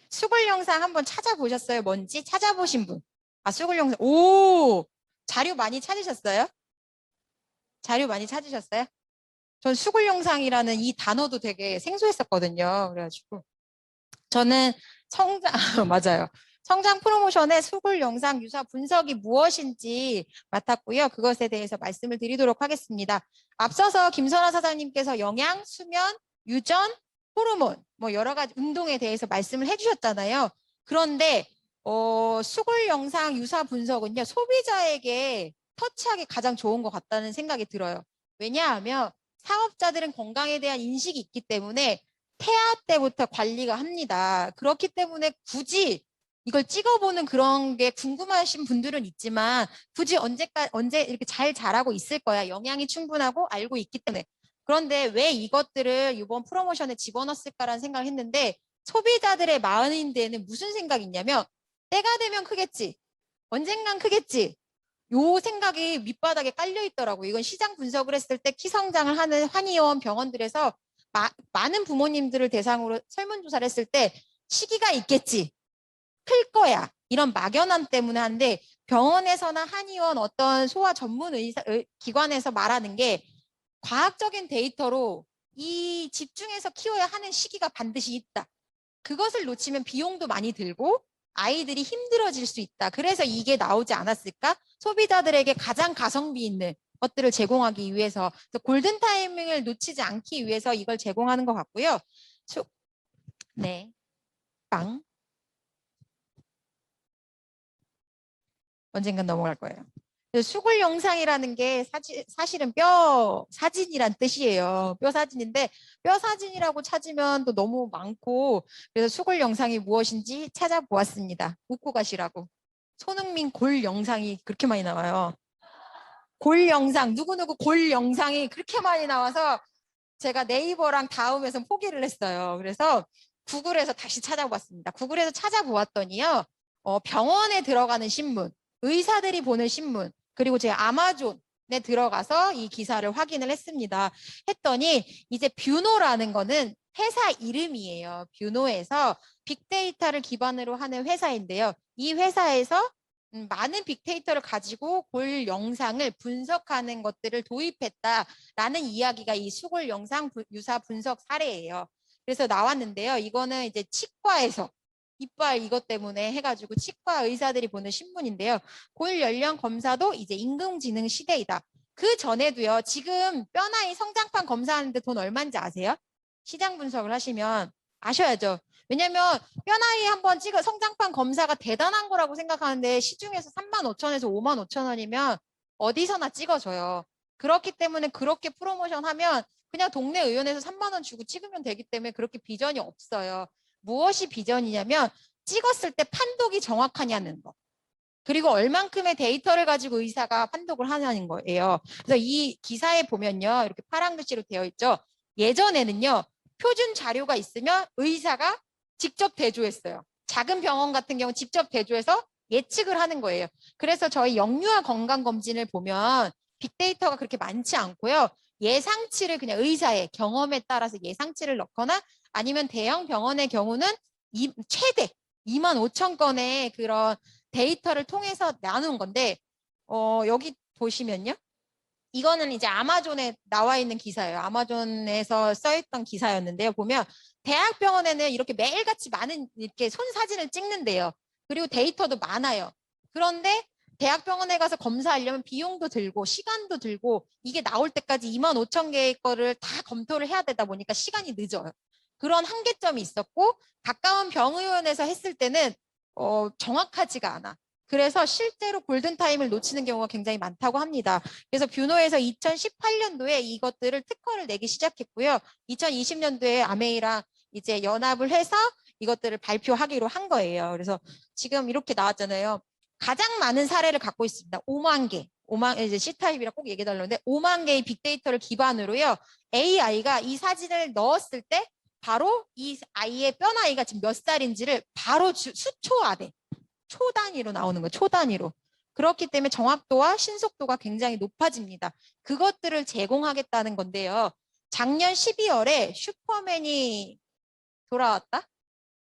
수글 영상 한번 찾아보셨어요? 뭔지 찾아보신 분. 아, 수글 영상. 오, 자료 많이 찾으셨어요? 자료 많이 찾으셨어요? 전 수글 영상이라는 이 단어도 되게 생소했었거든요. 그래가지고 저는 성장, 맞아요. 성장 프로모션의 수글 영상 유사 분석이 무엇인지 맡았고요. 그것에 대해서 말씀을 드리도록 하겠습니다. 앞서서 김선아 사장님께서 영양, 수면, 유전, 호르몬, 뭐 여러 가지 운동에 대해서 말씀을 해주셨잖아요. 그런데 수글 영상 유사 분석은요, 소비자에게 터치하기 가장 좋은 것 같다는 생각이 들어요. 왜냐하면 사업자들은 건강에 대한 인식이 있기 때문에 태아 때부터 관리가 합니다. 그렇기 때문에 굳이 이걸 찍어보는 그런 게 궁금하신 분들은 있지만 굳이 언제 이렇게 잘 자라고 있을 거야. 영양이 충분하고 알고 있기 때문에. 그런데 왜 이것들을 이번 프로모션에 집어넣었을까라는 생각을 했는데 소비자들의 마음인데는 무슨 생각이 있냐면 때가 되면 크겠지. 언젠간 크겠지. 요 생각이 밑바닥에 깔려 있더라고요. 이건 시장 분석을 했을 때 키 성장을 하는 한의원 병원들에서 많은 부모님들을 대상으로 설문조사를 했을 때 시기가 있겠지. 클 거야. 이런 막연함 때문에 한데 병원에서나 한의원 어떤 소아 전문 기관에서 말하는 게 과학적인 데이터로 이 집중해서 키워야 하는 시기가 반드시 있다. 그것을 놓치면 비용도 많이 들고 아이들이 힘들어질 수 있다. 그래서 이게 나오지 않았을까? 소비자들에게 가장 가성비 있는 것들을 제공하기 위해서 골든 타이밍을 놓치지 않기 위해서 이걸 제공하는 것 같고요. 네, 빵. 언젠간 넘어갈 거예요. 수글 영상이라는 게 사실은 뼈 사진이란 뜻이에요. 뼈 사진인데 뼈 사진이라고 찾으면 또 너무 많고 그래서 수글 영상이 무엇인지 찾아보았습니다. 웃고 가시라고. 손흥민 골 영상이 그렇게 많이 나와요. 골 영상, 누구누구 골 영상이 그렇게 많이 나와서 제가 네이버랑 다음에서 포기를 했어요. 그래서 구글에서 다시 찾아봤습니다. 구글에서 찾아보았더니요. 병원에 들어가는 신문, 의사들이 보는 신문, 그리고 제 아마존에 들어가서 이 기사를 확인을 했습니다. 했더니 이제 뷰노라는 거는 회사 이름이에요. 뷰노에서 빅데이터를 기반으로 하는 회사인데요. 이 회사에서 많은 빅데이터를 가지고 골 영상을 분석하는 것들을 도입했다라는 이야기가 이 수골 영상 유사 분석 사례예요. 그래서 나왔는데요. 이거는 이제 치과에서 이빨 이것 때문에 해가지고 치과 의사들이 보는 신문인데요. 골 연령 검사도 이제 인공지능 시대이다. 그 전에도요. 지금 뼈나이 성장판 검사하는데 돈 얼마인지 아세요? 시장 분석을 하시면 아셔야죠. 왜냐면 뼈나이 한번 찍어 성장판 검사가 대단한 거라고 생각하는데 시중에서 35,000원에서 55,000원이면 어디서나 찍어줘요. 그렇기 때문에 그렇게 프로모션 하면 그냥 동네 의원에서 3만 원 주고 찍으면 되기 때문에 그렇게 비전이 없어요. 무엇이 비전이냐면 찍었을 때 판독이 정확하냐는 거. 그리고 얼만큼의 데이터를 가지고 의사가 판독을 하냐는 거예요. 그래서 이 기사에 보면요. 이렇게 파란 글씨로 되어 있죠. 예전에는요. 표준 자료가 있으면 의사가 직접 대조했어요. 작은 병원 같은 경우 직접 대조해서 예측을 하는 거예요. 그래서 저희 영유아 건강검진을 보면 빅데이터가 그렇게 많지 않고요. 예상치를 그냥 의사의 경험에 따라서 예상치를 넣거나 아니면 대형 병원의 경우는 최대 2만 5천 건의 그런 데이터를 통해서 나눈 건데 여기 보시면요. 이거는 이제 아마존에 나와 있는 기사예요. 아마존에서 써있던 기사였는데요. 보면 대학병원에는 이렇게 매일같이 많은 이렇게 손 사진을 찍는데요. 그리고 데이터도 많아요. 그런데 대학병원에 가서 검사하려면 비용도 들고 시간도 들고 이게 나올 때까지 2만 5천 개의 거를 다 검토를 해야 되다 보니까 시간이 늦어요. 그런 한계점이 있었고 가까운 병의원에서 했을 때는 정확하지가 않아. 그래서 실제로 골든타임을 놓치는 경우가 굉장히 많다고 합니다. 그래서 뷰노에서 2018년도에 이것들을 특허를 내기 시작했고요. 2020년도에 아메이랑 이제 연합을 해서 이것들을 발표하기로 한 거예요. 그래서 지금 이렇게 나왔잖아요. 가장 많은 사례를 갖고 있습니다. 5만 개. 5만 이제 C타입이라 꼭 얘기해달라는데 5만 개의 빅데이터를 기반으로요. AI가 이 사진을 넣었을 때 바로 이 아이의 뼈 나이가 지금 몇 살인지를 바로 수초안에 초 단위로 나오는 거예요. 초 단위로. 그렇기 때문에 정확도와 신속도가 굉장히 높아집니다. 그것들을 제공하겠다는 건데요. 작년 12월에 슈퍼맨이 돌아왔다?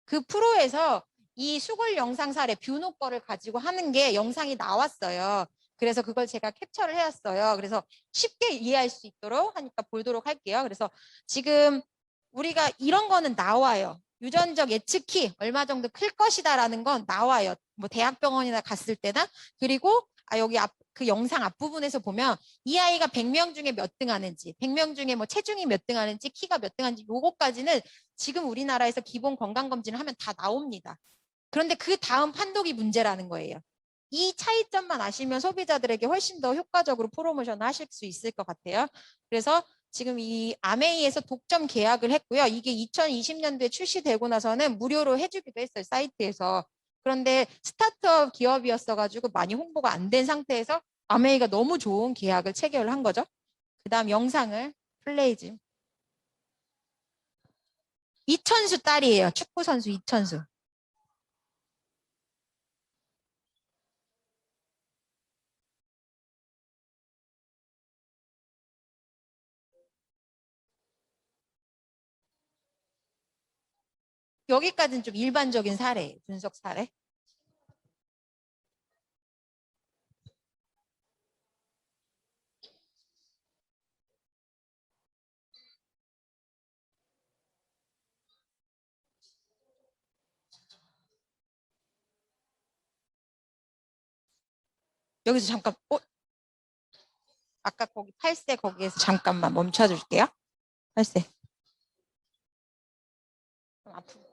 그 프로에서 이 수골 영상 사례 뷰노 거를 가지고 하는 게 영상이 나왔어요. 그래서 그걸 제가 캡처를 해왔어요. 그래서 쉽게 이해할 수 있도록 하니까 보도록 할게요. 그래서 지금 우리가 이런 거는 나와요. 유전적 예측키 얼마 정도 클 것이다라는 건 나와요. 뭐 대학병원이나 갔을 때나. 그리고 여기 그 영상 앞부분에서 보면 이 아이가 100명 중에 몇 등 하는지, 100명 중에 뭐 체중이 몇 등 하는지, 키가 몇 등 하는지 요거까지는 지금 우리나라에서 기본 건강검진을 하면 다 나옵니다. 그런데 그 다음 판독이 문제라는 거예요. 이 차이점만 아시면 소비자들에게 훨씬 더 효과적으로 프로모션을 하실 수 있을 것 같아요. 그래서 지금 이 아메이에서 독점 계약을 했고요. 이게 2020년도에 출시되고 나서는 무료로 해주기도 했어요. 사이트에서. 그런데 스타트업 기업이었어가지고 많이 홍보가 안 된 상태에서 아메이가 너무 좋은 계약을 체결을 한 거죠. 그 다음 영상을 플레이 좀. 이천수 딸이에요. 축구 선수 이천수. 여기까지는 좀 일반적인 사례, 분석 사례. 여기서 잠깐, 아까 거기 8세 거기에서 잠깐만 멈춰줄게요. 8세. 앞으로.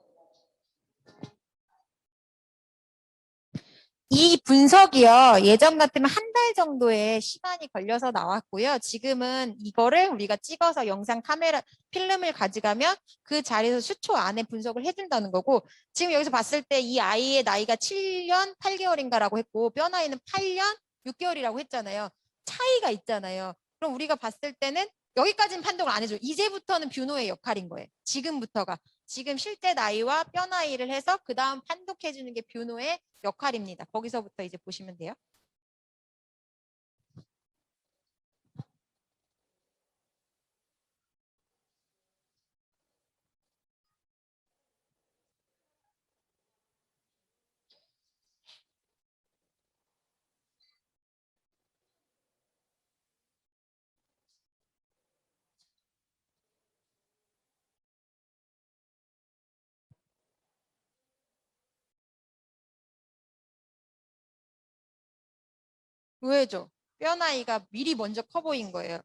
이 분석이요. 예전 같으면 한 달 정도의 시간이 걸려서 나왔고요. 지금은 이거를 우리가 찍어서 영상 카메라 필름을 가져가면 그 자리에서 수초 안에 분석을 해준다는 거고 지금 여기서 봤을 때 이 아이의 나이가 7년 8개월인가라고 했고 뼈 나이는 8년 6개월이라고 했잖아요. 차이가 있잖아요. 그럼 우리가 봤을 때는 여기까지는 판독을 안 해줘. 이제부터는 뷰노의 역할인 거예요. 지금부터가. 지금 실제 나이와 뼈 나이를 해서 그 다음 판독해주는 게 뷰노의 역할입니다. 거기서부터 이제 보시면 돼요. 왜죠? 뼈 나이가 미리 먼저 커 보인 거예요.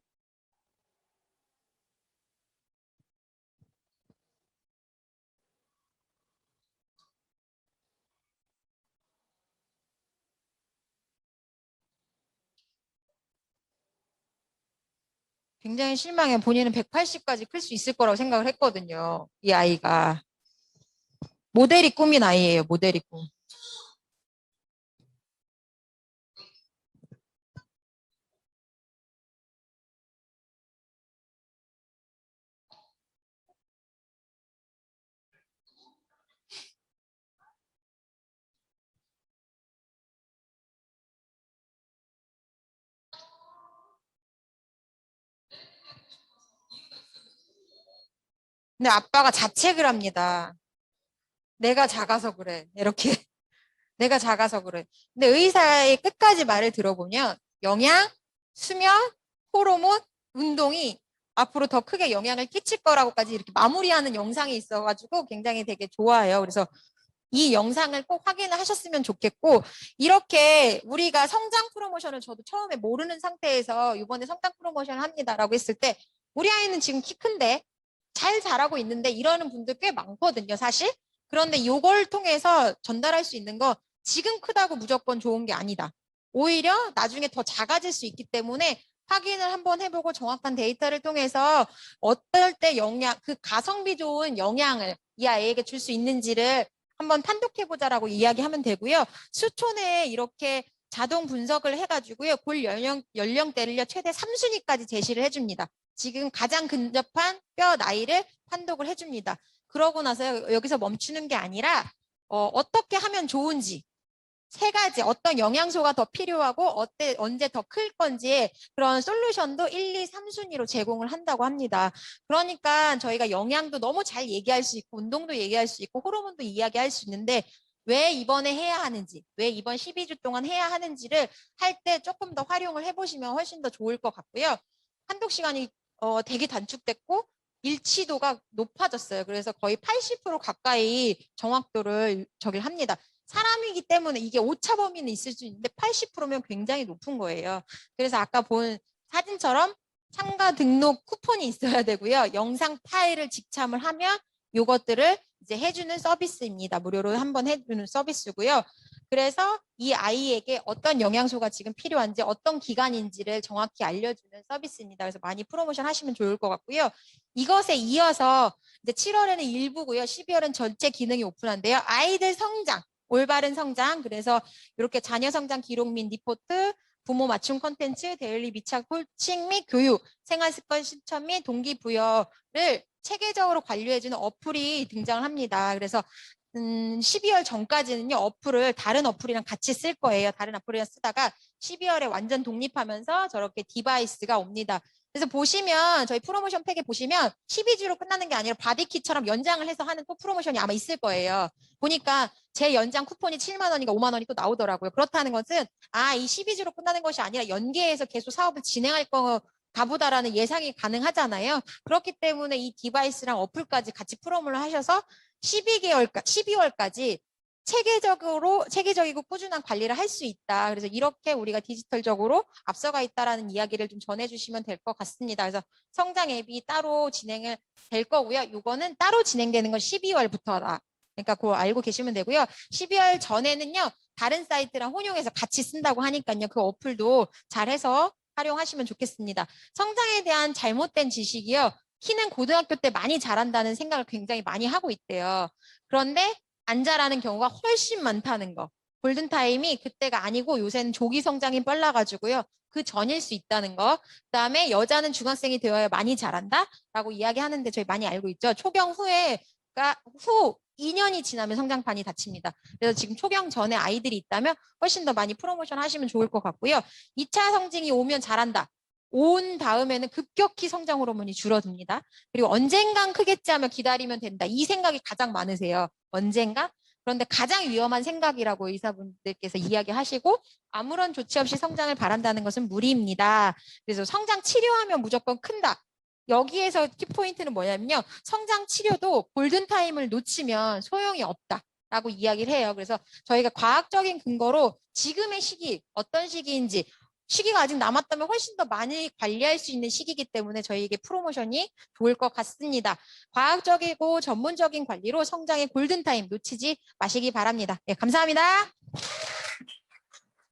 굉장히 실망해. 본인은 180까지 클 수 있을 거라고 생각을 했거든요. 이 아이가. 모델이 꿈인 아이예요. 모델이 꿈. 근데 아빠가 자책을 합니다. 내가 작아서 그래. 이렇게. 내가 작아서 그래. 근데 의사의 끝까지 말을 들어보면 영양, 수면, 호르몬, 운동이 앞으로 더 크게 영향을 끼칠 거라고까지 이렇게 마무리하는 영상이 있어가지고 굉장히 되게 좋아요. 그래서 이 영상을 꼭 확인을 하셨으면 좋겠고 이렇게 우리가 성장 프로모션을 저도 처음에 모르는 상태에서 이번에 성장 프로모션을 합니다라고 했을 때 우리 아이는 지금 키 큰데 잘 자라고 있는데 이러는 분들 꽤 많거든요, 사실. 그런데 이걸 통해서 전달할 수 있는 거 지금 크다고 무조건 좋은 게 아니다. 오히려 나중에 더 작아질 수 있기 때문에 확인을 한번 해보고 정확한 데이터를 통해서 어떨 때 영양, 그 가성비 좋은 영양을 이 아이에게 줄 수 있는지를 한번 판독해보자라고 이야기하면 되고요. 수초 내에 이렇게 자동 분석을 해가지고요. 골 연령대를요, 최대 3순위까지 제시를 해줍니다. 지금 가장 근접한 뼈 나이를 판독을 해줍니다. 그러고 나서 여기서 멈추는 게 아니라 어떻게 하면 좋은지 세 가지 어떤 영양소가 더 필요하고 언제 더 클 건지 그런 솔루션도 1, 2, 3순위로 제공을 한다고 합니다. 그러니까 저희가 영양도 너무 잘 얘기할 수 있고 운동도 얘기할 수 있고 호르몬도 이야기할 수 있는데 왜 이번에 해야 하는지, 왜 이번 12주 동안 해야 하는지를 할 때 조금 더 활용을 해보시면 훨씬 더 좋을 것 같고요. 한독 시간이 되게 단축됐고 일치도가 높아졌어요. 그래서 거의 80% 가까이 정확도를 저기를 합니다. 사람이기 때문에 이게 오차 범위는 있을 수 있는데 80%면 굉장히 높은 거예요. 그래서 아까 본 사진처럼 참가 등록 쿠폰이 있어야 되고요. 영상 파일을 직참을 하면 요것들을 이제 해주는 서비스입니다. 무료로 한번 해주는 서비스고요. 그래서 이 아이에게 어떤 영양소가 지금 필요한지 어떤 기간인지를 정확히 알려주는 서비스입니다. 그래서 많이 프로모션 하시면 좋을 것 같고요. 이것에 이어서 이제 7월에는 일부고요. 12월은 전체 기능이 오픈한데요. 아이들 성장, 올바른 성장. 그래서 이렇게 자녀 성장 기록 및 리포트, 부모 맞춤 콘텐츠, 데일리 미착 코칭 및 교육, 생활 습관 실천 및 동기부여를 체계적으로 관리해주는 어플이 등장을 합니다. 그래서 12월 전까지는요, 어플을 다른 어플이랑 같이 쓸 거예요. 다른 어플이랑 쓰다가 12월에 완전 독립하면서 저렇게 디바이스가 옵니다. 그래서 보시면 저희 프로모션 팩에 보시면 12주로 끝나는 게 아니라 바비키처럼 연장을 해서 하는 또 프로모션이 아마 있을 거예요. 보니까 제 연장 쿠폰이 7만 원인가 5만 원이 또 나오더라고요. 그렇다는 것은 이 12주로 끝나는 것이 아니라 연계해서 계속 사업을 진행할 가보다라는 예상이 가능하잖아요. 그렇기 때문에 이 디바이스랑 어플까지 같이 프로모를 하셔서 12월까지 체계적이고 꾸준한 관리를 할 수 있다. 그래서 이렇게 우리가 디지털적으로 앞서가 있다라는 이야기를 좀 전해주시면 될 것 같습니다. 그래서 성장 앱이 따로 진행을 될 거고요. 이거는 따로 진행되는 건 12월부터다. 그러니까 그거 알고 계시면 되고요. 12월 전에는요. 다른 사이트랑 혼용해서 같이 쓴다고 하니까요. 그 어플도 잘해서 활용하시면 좋겠습니다. 성장에 대한 잘못된 지식이요. 키는 고등학교 때 많이 자란다는 생각을 굉장히 많이 하고 있대요. 그런데 안 자라는 경우가 훨씬 많다는 거. 골든타임이 그때가 아니고 요새는 조기 성장이 빨라가지고요. 그 전일 수 있다는 거. 그다음에 여자는 중학생이 되어야 많이 자란다라고 이야기하는데 저희 많이 알고 있죠. 초경 후 2년이 지나면 성장판이 닫힙니다. 그래서 지금 초경 전에 아이들이 있다면 훨씬 더 많이 프로모션 하시면 좋을 것 같고요. 2차 성징이 오면 잘한다. 온 다음에는 급격히 성장 호르몬이 줄어듭니다. 그리고 언젠간 크겠지 하며 기다리면 된다. 이 생각이 가장 많으세요. 언젠가? 그런데 가장 위험한 생각이라고 의사분들께서 이야기하시고 아무런 조치 없이 성장을 바란다는 것은 무리입니다. 그래서 성장 치료하면 무조건 큰다. 여기에서 키포인트는 뭐냐면요. 성장 치료도 골든타임을 놓치면 소용이 없다라고 이야기를 해요. 그래서 저희가 과학적인 근거로 지금의 시기, 어떤 시기인지 시기가 아직 남았다면 훨씬 더 많이 관리할 수 있는 시기이기 때문에 저희에게 프로모션이 좋을 것 같습니다. 과학적이고 전문적인 관리로 성장의 골든타임 놓치지 마시기 바랍니다. 네, 감사합니다.